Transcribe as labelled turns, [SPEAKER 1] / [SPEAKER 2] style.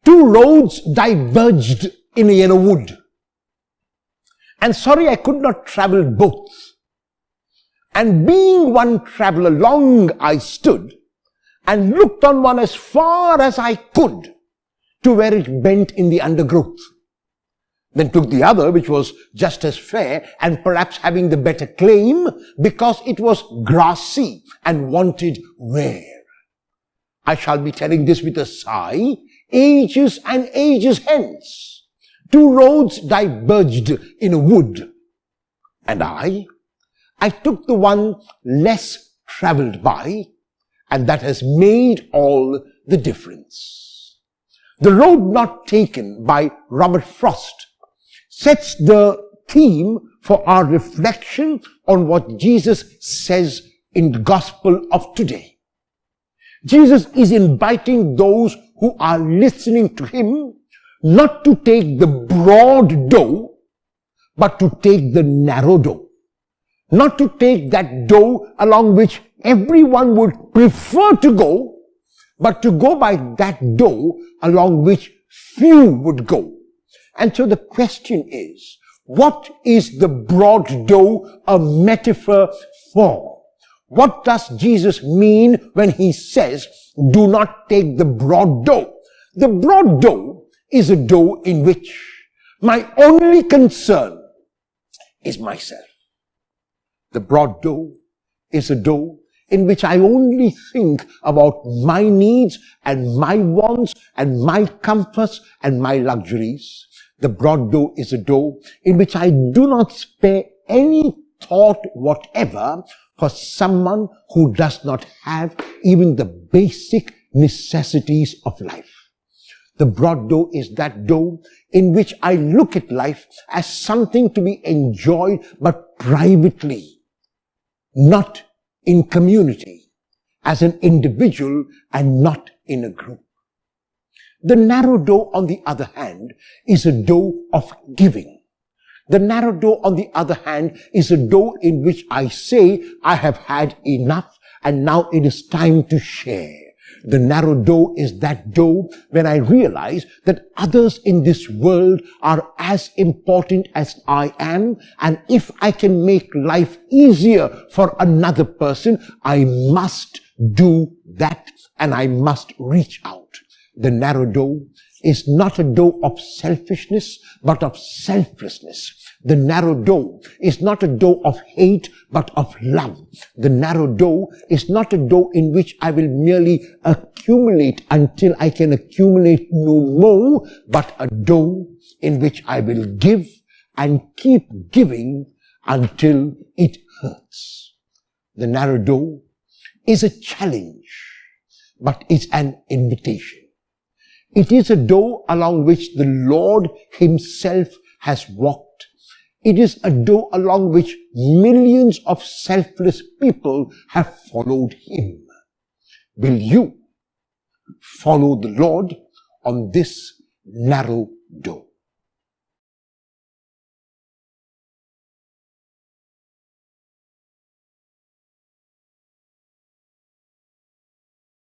[SPEAKER 1] Two roads diverged in a wood. And sorry, I could not travel both. And being one traveler long, I stood and looked on one as far as I could to where it bent in the undergrowth. Then took the other, which was just as fair and perhaps having the better claim because it was grassy and wanted wear. I shall be telling this with a sigh, ages and ages hence. Two roads diverged in a wood, and I took the one less traveled by, and that has made all the difference. The road not taken by Robert Frost sets the theme for our reflection on what Jesus says in the gospel of today. Jesus is inviting those who are listening to him not to take the broad door, but to take the narrow door. Not to take that door along which everyone would prefer to go, but to go by that door along which few would go. And so the question is, what is the broad door a metaphor for? What does Jesus mean when he says, do not take the broad door? The broad door is a door in which my only concern is myself. The broad door is a door in which I only think about my needs and my wants and my comforts and my luxuries. The broad door is a door in which I do not spare any thought whatever for someone who does not have even the basic necessities of life. The broad door is that door in which I look at life as something to be enjoyed but privately, not in community, as an individual and not in a group. The narrow door, on the other hand, is a door of giving. The narrow door, on the other hand, is a door in which I say, I have had enough and now it is time to share. The narrow door is that door when I realize that others in this world are as important as I am, and if I can make life easier for another person, I must do that and I must reach out. The narrow door is not a door of selfishness, but of selflessness. The narrow door is not a door of hate, but of love. The narrow door is not a door in which I will merely accumulate until I can accumulate no more, but a door in which I will give and keep giving until it hurts. The narrow door is a challenge, but it's an invitation. It is a door along which the Lord himself has walked. It is a door along which millions of selfless people have followed him. Will you follow the Lord on this narrow door?